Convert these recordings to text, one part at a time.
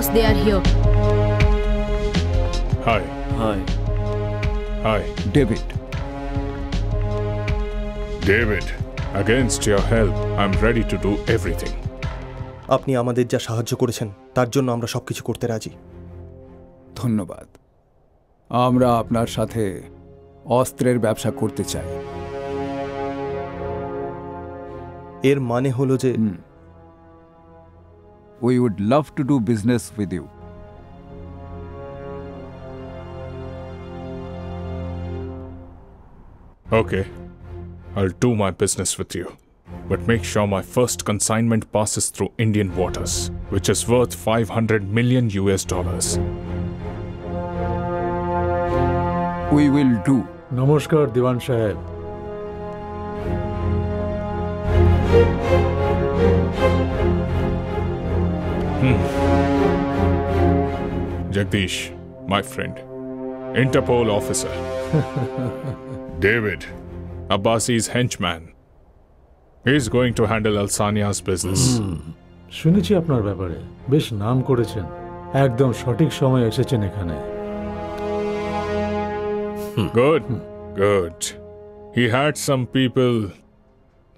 boss, they are here. Hi. Hi. Hi. David. David, against your help, I'm ready to do everything. আপনি আমাদের যা সাহায্য করেছেন তার জন্য আমরা সবকিছু করতে রাজি। ধন্যবাদ। আমরা আপনার সাথে অস্ত্রের ব্যবসা করতে চাই। এর মানে হলো যে We would love to do business with you. Okay, I'll do my business with you. But make sure my first consignment passes through Indian waters, which is worth $500 million. We will do. নমস্কার দিওয়ান সাহেব। Jagdish, my friend, Interpol officer. David, Abbasi's henchman. He's going to handle Alsania's business. শুনেছি আপনার ব্যাপারে, বেশ নাম করেছেন। একদম সঠিক সময় এসেছেন এখানে। Good, good. He had some people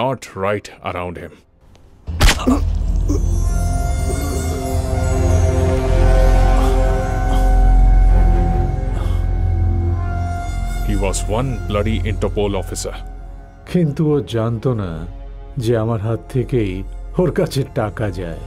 not right around him. He was one bloody Interpol officer. কিন্তু ও জানতো না যে আমার হাত থেকেই ওর কাছে টাকা যায়।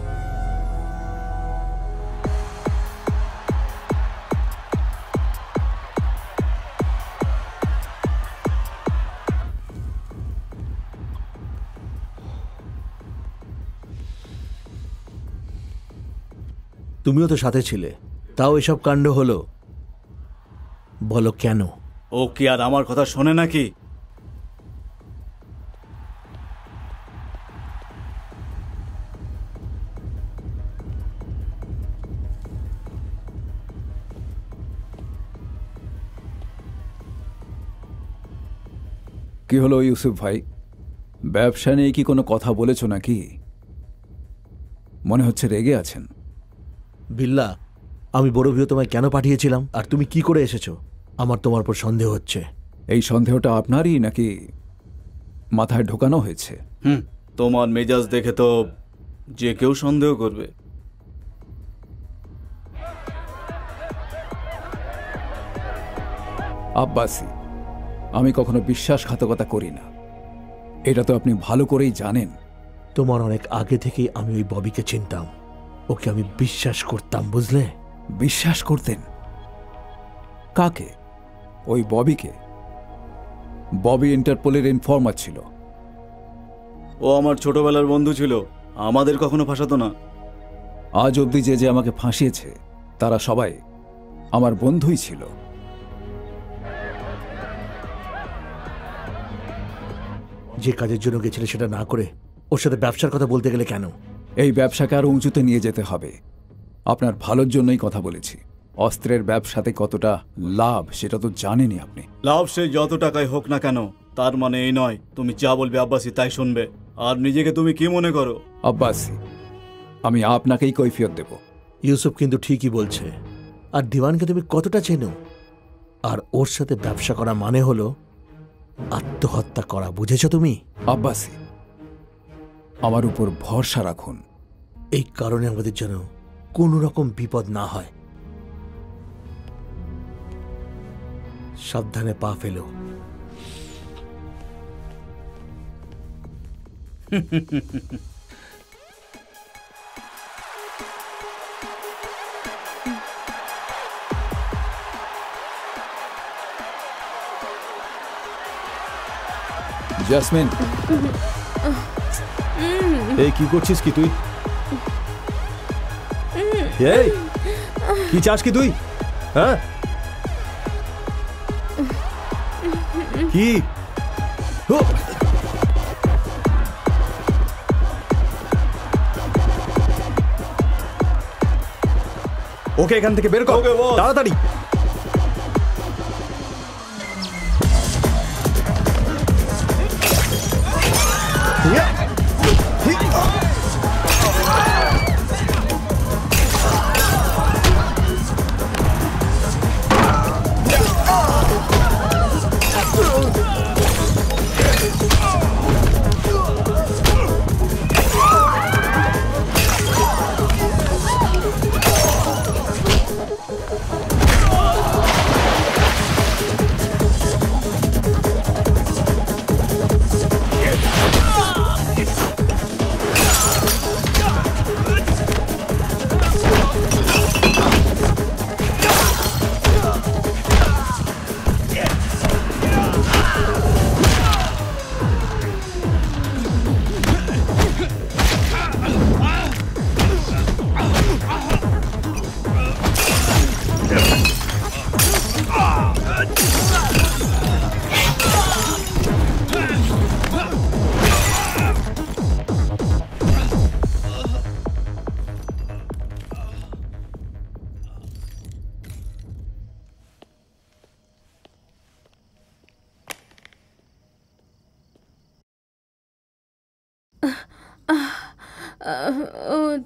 তুমিও তো সাথে ছিলে, তাও এসব কাণ্ড হলো, বলো কেন? ও কি আর আমার কথা শোনে নাকি? কি হলো ইউসুফ ভাই, ব্যবসা নিয়ে কি কোনো কথা বলেছ নাকি? মনে হচ্ছে রেগে আছেন। বিল্লা, আমি বড় ভিউ তোমায় কেন পাঠিয়েছিলাম আর তুমি কি করে এসেছো? আমার তোমার উপর সন্দেহ হচ্ছে। এই সন্দেহটা আপনারই নাকি মাথায় ঢোকানো হয়েছে? তোমার মেজাজ দেখে তো যে কেউ সন্দেহ করবে। আব্বাসি, আমি কখনো বিশ্বাসঘাতকতা করি না, এটা তো আপনি ভালো করেই জানেন। তোমার অনেক আগে থেকেই আমি ওই ববিকে চিনতাম, ওকে আমি বিশ্বাস করতাম, বুঝলে? বিশ্বাস করতেন? কাকে? ওই ববিকে? ববি ইন্টারপোলের ইনফর্মার ছিল। ও আমার ছোটবেলার বন্ধু ছিল, আমাদের কখনো ফাঁসাতো না। আজ অবধি যে যে আমাকে ফাঁসিয়েছে তারা সবাই আমার বন্ধুই ছিল। যে কাজের জন্য গেছিলে সেটা না করে ওর সাথে ব্যবসার কথা বলতে গেলে কেন? এই ব্যবসাকে আরো উঁচুতে নিয়ে যেতে হবে। আপনার ভালোর জন্যই কথা বলেছি। অস্ত্রের ব্যবসাতে কতটা লাভ সেটা তো জানেনই আপনি। লাভ সে যত টাকায় হোক না কেন, তার মানে এই নয় তুমি যা বলবে আব্বাসি তাই শুনবে। আর নিজেকে তুমি কি মনে করো? আব্বাসি, আমি আপনাকেই কৈফিয়ত দেব। ইউসুফ কিন্তু ঠিকই বলছে। আর দিওয়ানকে তুমি কতটা চেনো? আর ওর সাথে ব্যবসা করা মানে হলো আত্মহত্যা করা, বুঝেছো তুমি? আব্বাসি, আমার উপর ভরসা রাখুন। এই কারণে আমাদের যেন কোনো রকম বিপদ না হয়। সাবধানে পা ফেলো। জাসমিন, এই কি করছিস কি তুই? এই কি চাস কি তুই? হ্যাঁ কি? ওকে এখান থেকে বের কর তাড়াতাড়ি।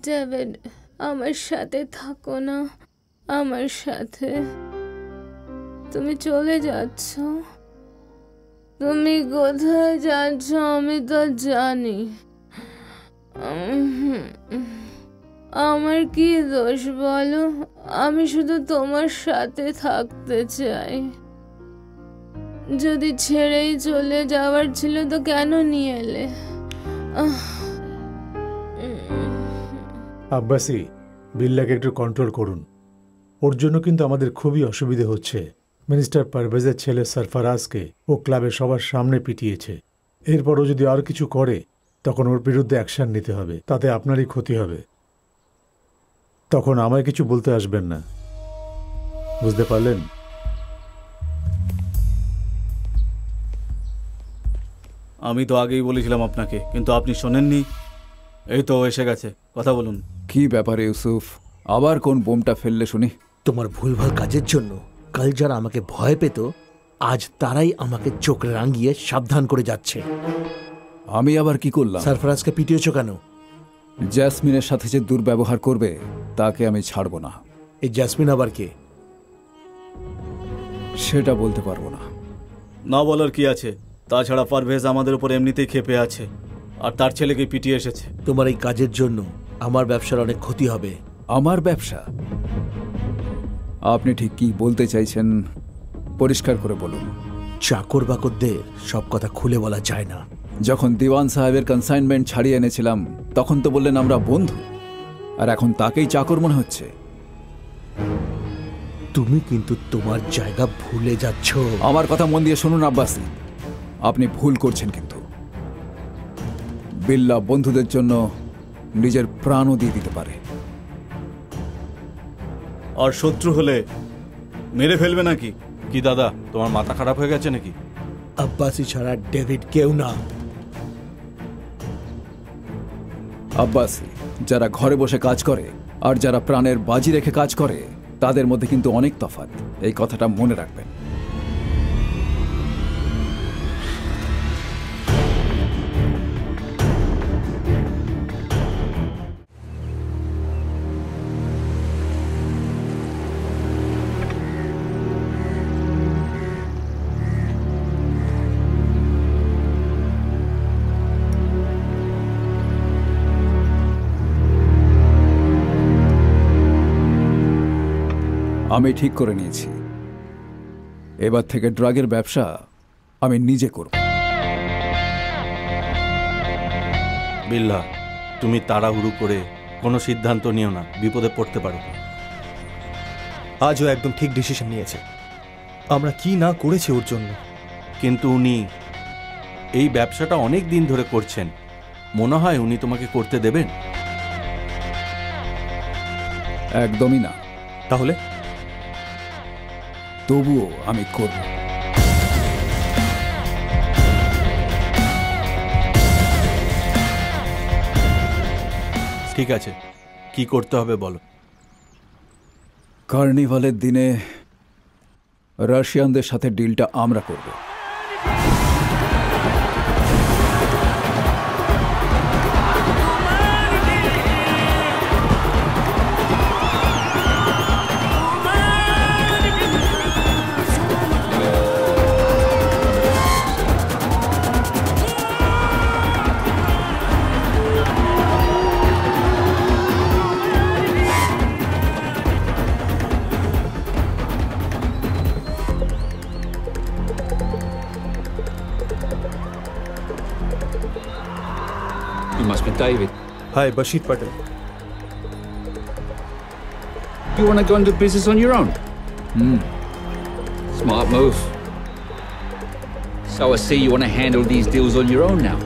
ডেভিড, আমার সাথে থাকো না, আমার সাথে। তুমি চলে যাচ্ছ, তুমি কোথায় যাচ্ছ আমি তো জানি। আমার কি দোষ বলো? আমি শুধু তোমার সাথে থাকতে চাই। যদি ছেড়েই চলে যাওয়ার ছিল তো কেন নিয়ে এলে? আব্বাসি, বিল্লাকে একটু কন্ট্রোল করুন। ওর জন্য কিন্তু আমাদের খুবই অসুবিধে হচ্ছে। মিনিস্টার পারভেজের ছেলে সরফরাজকে ও ক্লাবের সবার সামনে পিটিয়েছে। এরপরও যদি আর কিছু করে তখন ওর বিরুদ্ধে অ্যাকশন নিতে হবে, তাতে আপনারই ক্ষতি হবে। তখন আমায় কিছু বলতে আসবেন না, বুঝতে পারলেন? আমি তো আগেই বলেছিলাম আপনাকে, কিন্তু আপনি শোনেননি। এই তো এসে গেছে, কথা বলুন। কি ব্যাপারে ইউসুফ, আবার কোন বোমটা ফেললে শুনি? তোমার ভুলভাল কাজের জন্য কাল যারা আমাকে ভয় পেত, আজ তারাই আমাকে চোখ রাঙিয়ে সাবধান করে যাচ্ছে। আমি আবার কি করলাম? সরফরাজকে পিটিয়েছ কেন? জ্যাসমিনের সাথে যে দুর্ব্যবহার করবে তাকে আমি ছাড়ব না। এই জ্যাসমিন আবার কে? সেটা বলতে পারবো না। না বলার কি আছে? তাছাড়া পারভেজ আমাদের উপর এমনিতেই ক্ষেপে আছে, আর তার ছেলেকে পিটিয়ে এসেছে। তোমার এই কাজের জন্য আমার ব্যবসার অনেক ক্ষতি হবে। আমার ব্যবসা? আপনি ঠিক কি বলতে চাইছেন পরিষ্কার করে বলুন। চাকর বাকরদের সব কথা খুলে বলা যায় না। যখন দিওয়ান সাহেবের কনসাইনমেন্ট ছাড়িয়ে এনেছিলাম তখন তো বললেন আমরা বন্ধু, আর এখন তাকেই চাকর মনে হচ্ছে। তুমি কিন্তু তোমার জায়গা ভুলে যাচ্ছ। আমার কথা মন দিয়ে শুনুন আব্বাসি, আপনি ভুল করছেন। কিন্তু বিল্লা বন্ধুদের জন্য নিজের প্রাণও দিয়ে দিতে পারে। আর শত্রু হলে মেরে ফেলবে নাকি? কি দাদা, তোমার মাথা খারাপ হয়ে গেছে নাকি? আব্বাসি ছাড়া ডেভিড কেউ না। আব্বাসি যারা ঘরে বসে কাজ করে আর যারা প্রাণের বাজি রেখে কাজ করে তাদের মধ্যে কিন্তু অনেক তফাৎ, এই কথাটা মনে রাখবেন। আমি ঠিক করে নিয়েছি, এবার থেকে ড্রাগের ব্যবসা আমি নিজে করব। বিল্লা, তুমি তাড়াহুড়ো করে কোনো সিদ্ধান্ত নিও না, বিপদে পড়তে পারো। আজও একদম ঠিক ডিসিশন নিয়েছে। আমরা কি না করেছি ওর জন্য। কিন্তু উনি এই ব্যবসাটা অনেক দিন ধরে করছেন, মনে হয় উনি তোমাকে করতে দেবেন? একদমই না। তাহলে? তবুও আমি করব। ঠিক আছে, কি করতে হবে বলো। কার্নিভালের দিনে রাশিয়ানদের সাথে ডিলটা আমরা করব। You must be David. Hi, Bashir Patel. You want to go and do business on your own? Smart move. So I see you want to handle these deals on your own now.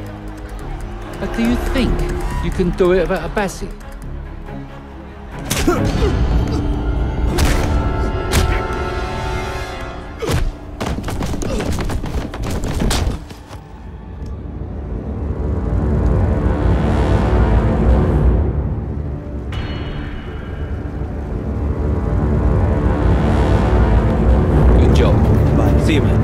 But do you think you can do it without Abbasi? See you, man.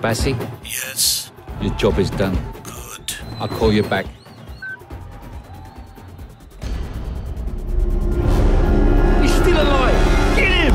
Bassi, Yes. your job is done. Good. I'll call you back. He's still alive! Get him!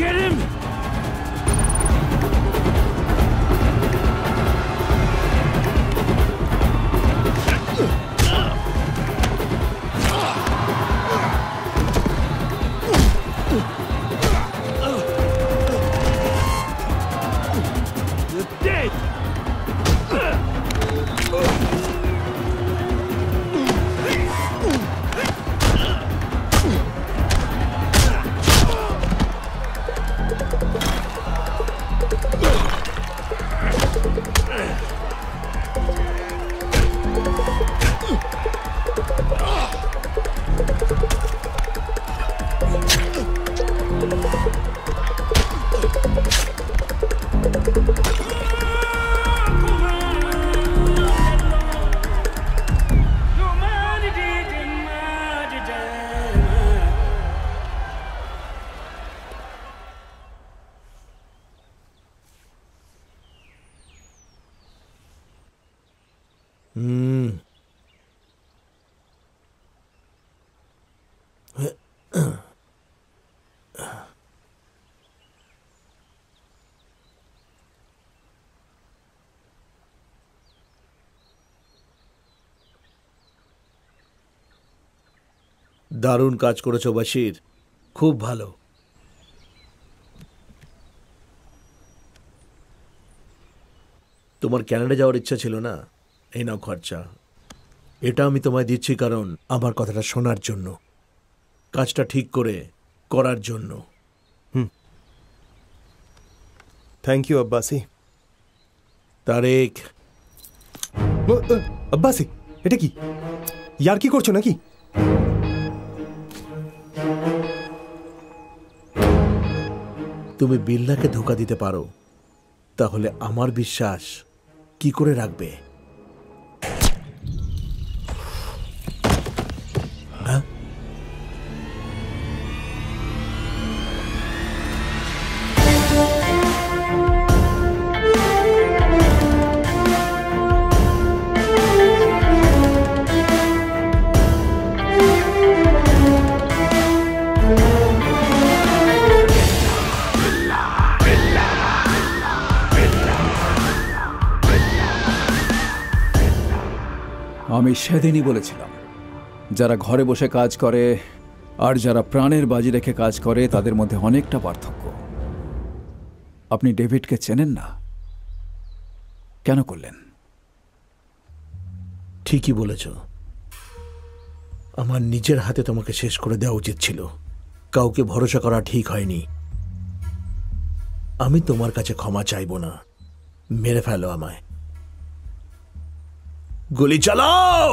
Get him! You're dead! দারুণ কাজ করেছো বাশির, খুব ভালো। তোমার Canada যাওয়ার ইচ্ছা ছিল না? এই নাও খরচা। এটা আমি তোমায় দিচ্ছি কারণ আমার কথাটা শোনার জন্য, কাজটা ঠিক করে করার জন্য। Thank you Abbasi. তারেক, আব্বাসি এটা কি? ইয়ার কি করছো নাকি? তুমি বিল্লাকে ধোঁকা দিতে পারো, তাহলে আমার বিশ্বাস কি করে রাখবে? হ্যাঁ? আমি সেদিনই বলেছিলাম, যারা ঘরে বসে কাজ করে আর যারা প্রাণের বাজি রেখে কাজ করে তাদের মধ্যে অনেকটা পার্থক্য। আপনি ডেভিডকে চেনেন না, কেন করলেন? ঠিকই বলেছ, আমার নিজের হাতে তোমাকে শেষ করে দেওয়া উচিত ছিল। কাউকে ভরসা করা ঠিক হয়নি। আমি তোমার কাছে ক্ষমা চাইব না, মেরে ফেলো আমায়। গুলি চালাও!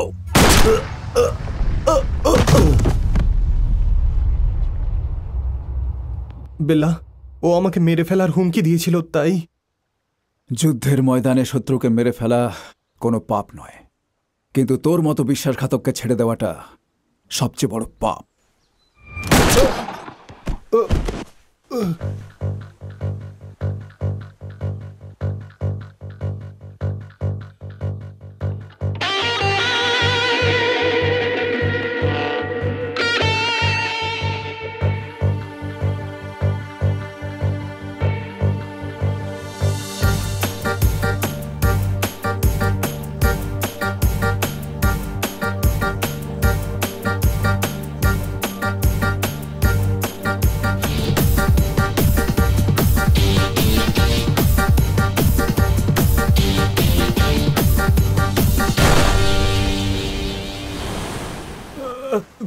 বেল্লা, ও আমাকে মেরে ফেলার হুমকি দিয়েছিল, তাই? যুদ্ধের ময়দানে শত্রুকে মেরে ফেলা কোনো পাপ নয়, কিন্তু তোর মতো বিশ্বাসঘাতককে ছেড়ে দেওয়াটা সবচেয়ে বড় পাপ।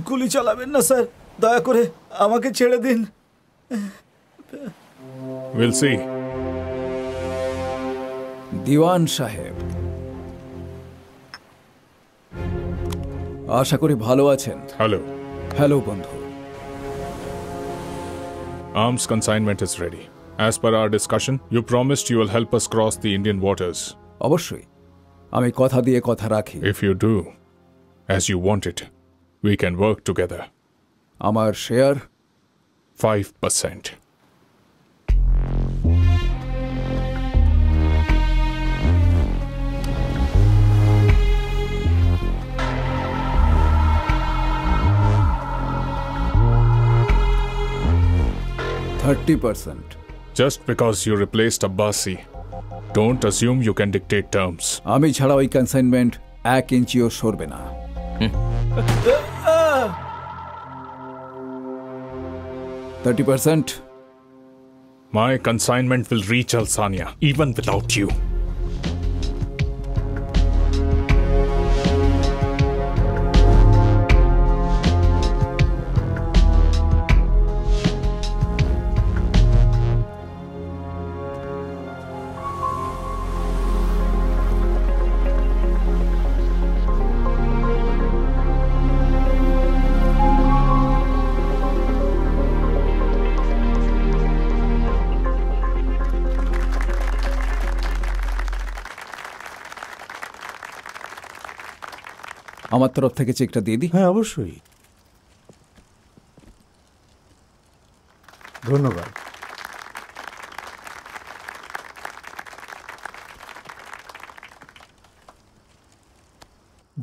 গুলি চালাবেন না স্যার, দয়া করে আমাকে ছেড়ে দিন। We'll see. দিওয়ান সাহেব, আশা করি ভালো আছেন। Hello. হ্যালো বন্ধু। Arms consignment is ready. As per our discussion, you promised you will help us cross the Indian waters. অবশ্যই, আমি কথা দিয়ে কথা রাখি। If you do, as you want it, we can work together. আমার share 5%. Just because you replaced Abbasi, don't assume you can dictate terms. আমি ছাড়া ওই কনসাইনমেন্ট 1 ইঞ্চিও সরবে না। 30%? My consignment will reach Alsania, even without you. আমার তরফ থেকে চেকটা দিয়ে দিই। হ্যাঁ, অবশ্যই। ধন্যবাদ।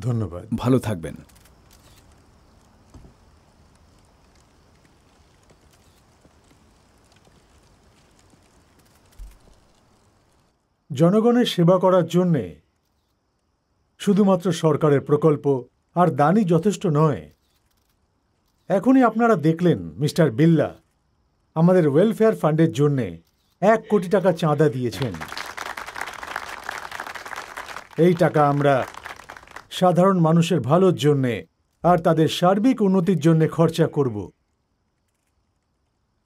ধন্যবাদ। ভালো থাকবেন। জনগণের সেবা করার জন্যে শুধুমাত্র সরকারের প্রকল্প আর দানই যথেষ্ট নয়। এখনই আপনারা দেখলেন মিস্টার বিল্লা আমাদের ওয়েলফেয়ার ফান্ডের জন্যে 1 কোটি টাকা চাঁদা দিয়েছেন। এই টাকা আমরা সাধারণ মানুষের ভালোর জন্যে আর তাদের সার্বিক উন্নতির জন্যে খরচা করব।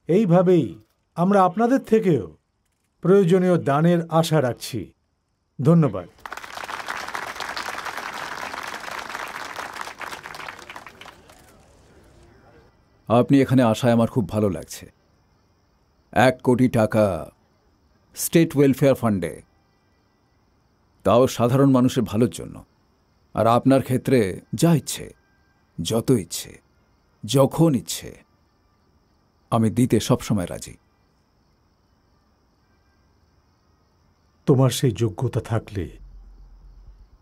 এইভাবেই আমরা আপনাদের থেকেও প্রয়োজনীয় দানের আশা রাখছি। ধন্যবাদ। আপনি এখানে আসায় আমার খুব ভালো লাগছে। 1 কোটি টাকা স্টেট ওয়েলফেয়ার ফান্ডে, তাও সাধারণ মানুষের ভালোর জন্য। আর আপনার ক্ষেত্রে যা ইচ্ছে, যত ইচ্ছে, যখন ইচ্ছে আমি দিতে সবসময় রাজি। তোমার সেই যোগ্যতা থাকলে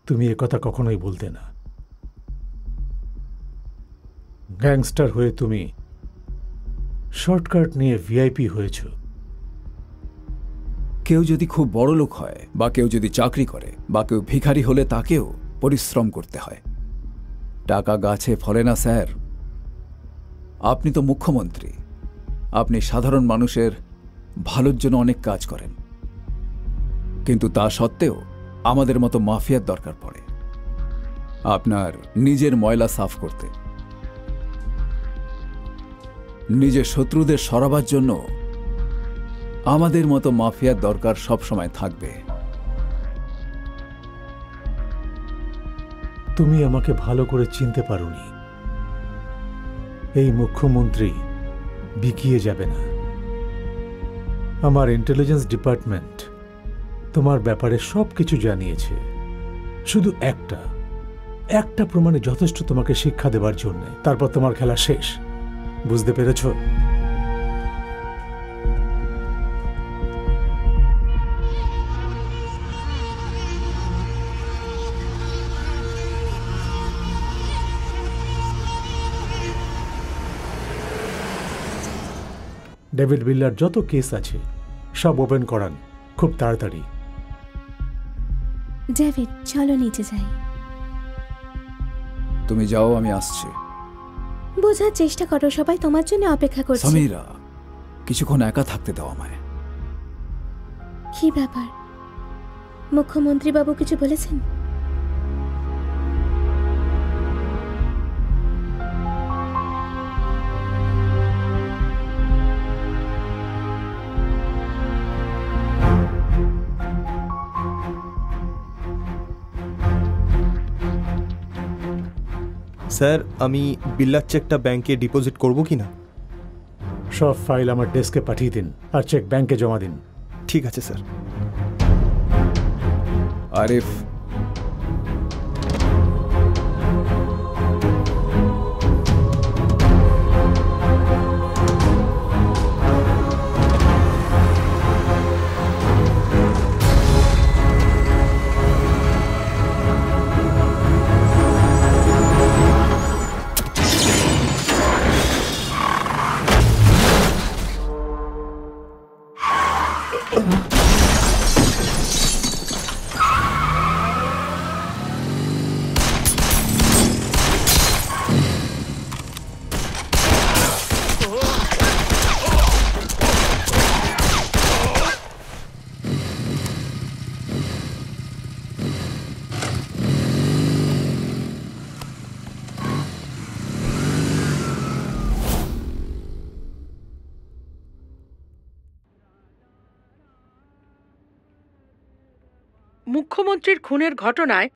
তুমি একথা কখনোই বলতে না। গ্যাংস্টার হয়ে তুমি শর্টকাট নিয়ে ভিআইপি হয়েছ। কেউ যদি খুব বড় লোক হয়, বা কেউ যদি চাকরি করে, বা কেউ ভিখারি হলে তাকেও পরিশ্রম করতে হয়। টাকা গাছে ফলে না স্যার। আপনি তো মুখ্যমন্ত্রী, আপনি সাধারণ মানুষের ভালোর জন্য অনেক কাজ করেন, কিন্তু তা সত্ত্বেও আমাদের মতো মাফিয়ার দরকার পড়ে আপনার নিজের ময়লা সাফ করতে। নিজের শত্রুদের সরাবার জন্য আমাদের মতো মাফিয়ার দরকার সব সময় থাকবে। তুমি আমাকে ভালো করে চিনতে পারোনি। এই মুখ্যমন্ত্রী বিকিয়ে যাবে না। আমার ইন্টেলিজেন্স ডিপার্টমেন্ট তোমার ব্যাপারে সবকিছু জানিয়েছে। শুধু একটা প্রমাণে যথেষ্ট তোমাকে শিক্ষা দেবার জন্য। তারপর তোমার খেলা শেষ। বুঝতে পেরেছ? ডেভিড বিল্লার যত কেস আছে সব ওপেন করান খুব তাড়াতাড়ি। ডেভিড, চলো নিচে যাই। তুমি যাও, আমি আসছি। বোঝার চেষ্টা করো, সবাই তোমার জন্য অপেক্ষা করছে। সমীরা, কিছুক্ষণ একা থাকতে দাও আমায়। কি ব্যাপার? মুখ্যমন্ত্রী বাবু কিছু বলেছেন? স্যার আমি বিল্লার চেকটা ব্যাংকে ডিপোজিট করব কি না? সব ফাইল আমার ডেস্কে পাঠিয়ে দিন আর চেক ব্যাংকে জমা দিন। ঠিক আছে স্যার। আরিফ, মুখ্যমন্ত্রীর খুনের ঘটনায়